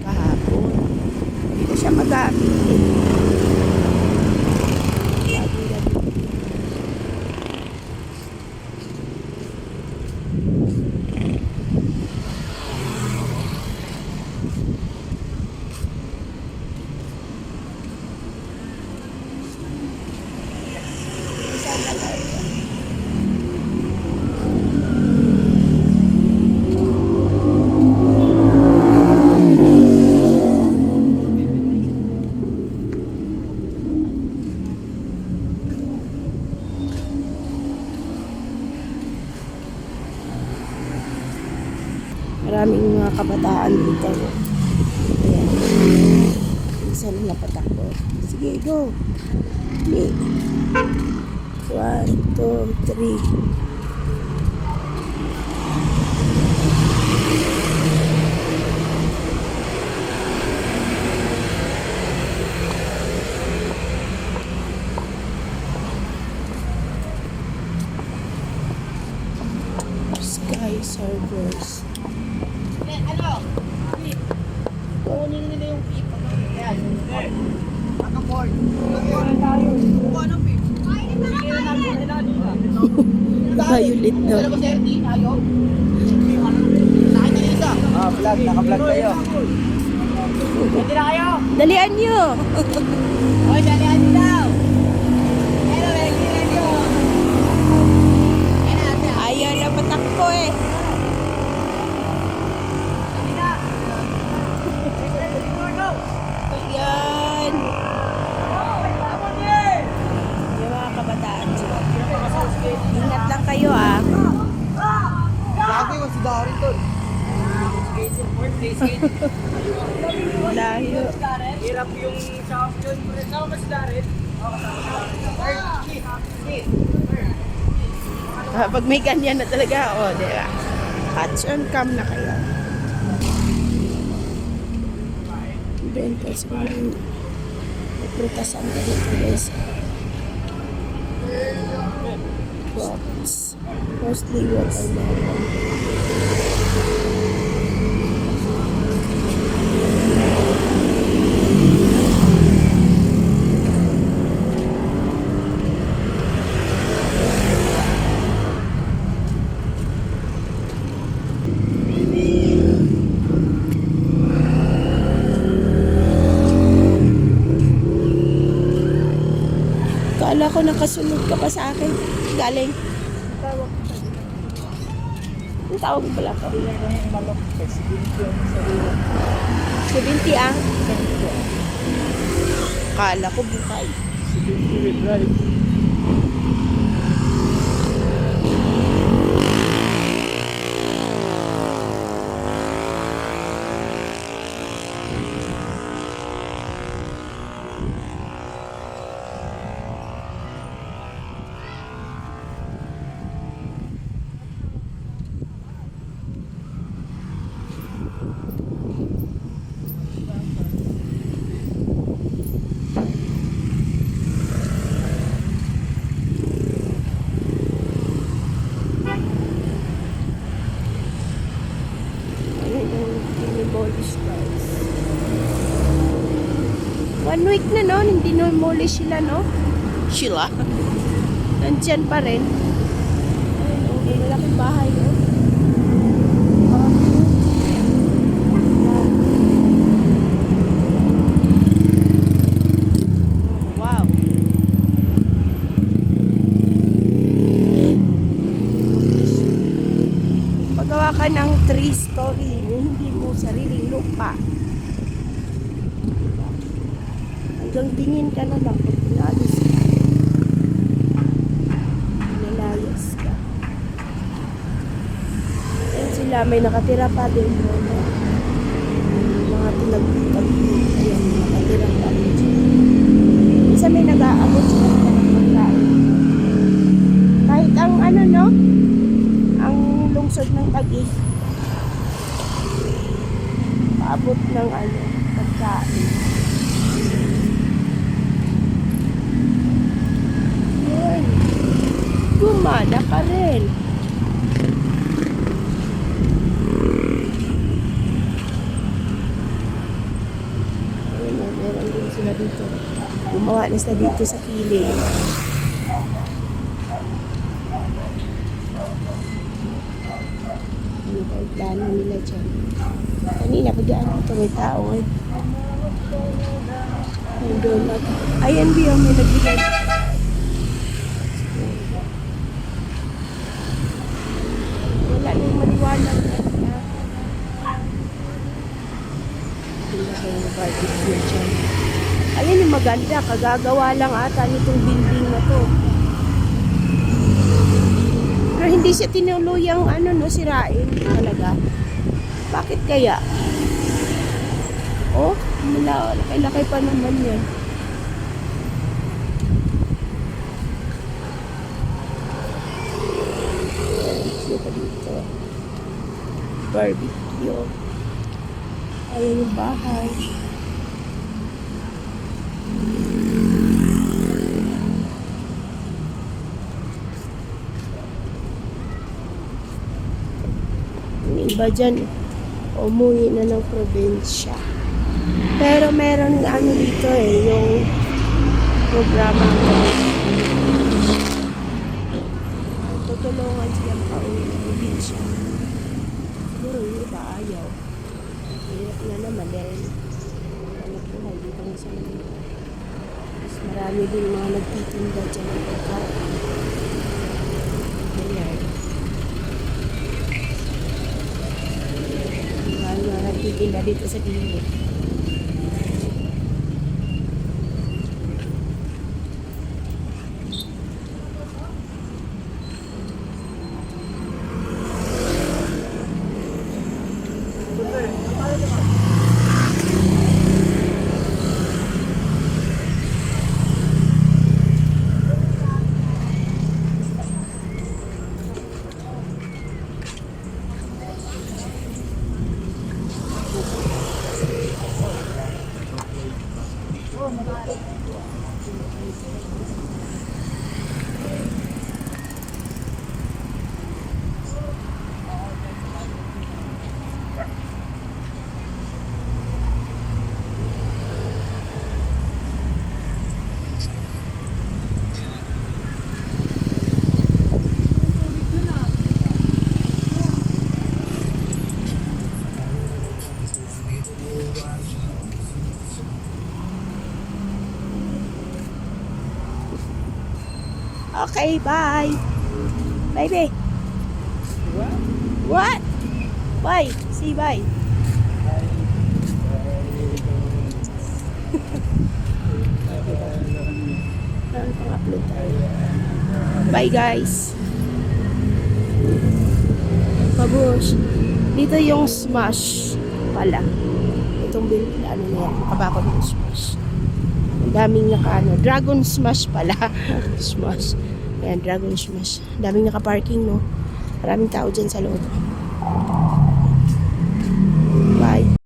kahapon. Hindi ko siya magamit. Maraming mga kabataan dito. Ayan. Isa na napatakbo. Sige, go. 1, 2, 3. Sky servers. Kunin nila yung beef. Ayan. Naka-board. Naka-board tayo. Kuha ng beef. Sige na namin nila nila. Violet daw. Ano ba sir? Di tayo? Sa akin na isa. Vlog. Naka-vlog kayo. Pwede na kayo. Dalian nyo. Oy, dalihan nyo daw. Hello, dalihan nyo. Ayaw na patakbo eh. Ayan. Yung mga kabataan dyan. Ingat lang kayo ah. Lagi ko si Darin doon. Layo. Hirap yung champion. Sama ka si Darin? Pag may ganyan na talaga, di ba? Catch on cam na kayo. Benta sa mga prutasan ka dito guys. Crops. Mostly watermelon. Kala ko nakasunod ka pa sa akin. Galing. Ang tawag pala ko. 70 ang. Kala ko bukay. One week na no, hindi demolish sila no? Sila? Nandyan pa rin. Ayun, may malaking bahay no? Wow. Paggawa ka ng 3-story, hindi mo sariling lupa. Hanggang tingin ka na lang kung pinalis ka. Nilayas ka. Ayan sila, may nakatira pa din mo. Mga tinagpag. Ayan, nakatira pa din sila. Isa may nag-aabot sila ng pagkain. Kahit ang ano no, ang lungsod ng Taguig, paabot ng ano, pagkain. Gumana pa rin. Meron din sila dito. Gumawa na sila dito sa kilid. Ano ba yung plano nila dyan? Kanina, pagdaan dito may tao eh. Nandun lang. Ayan, Biyo, may nagbigay. Wala nang maliwanag. Hindi kayo barbecue dyan. Ayan yung maganda. Kagagawa lang ata nitong building na to. Pero hindi siya tinuluyang sirain talaga. Bakit kaya? Oh, laki-laki pa naman yan. Barbecue pa dito. Barbecue. Ayan yung bahay. Yung iba dyan, umuwi na ng probinsya. Pero meron dito yung programa ko. Tutulungan silang pauwi ng probinsya. Siguro yung iba ayaw. Hirap na naman dahil buhay dito nga sa Manila. Mas marami din mga nagtitinda dyan ng pagkain. Ayan. Mga nagtitinda dito sa gilid. Okay, bye. Baby. What? Bye. Say bye. Pang-upload tayo. Bye, guys. Babush. Dito yung Smash pala. Itong niya. Makabakod ng Smash. Ang daming Dragon Smash pala. Smash. Ayan, Dragon Smash. Daming naka-parking, no? Maraming tao dyan sa loob.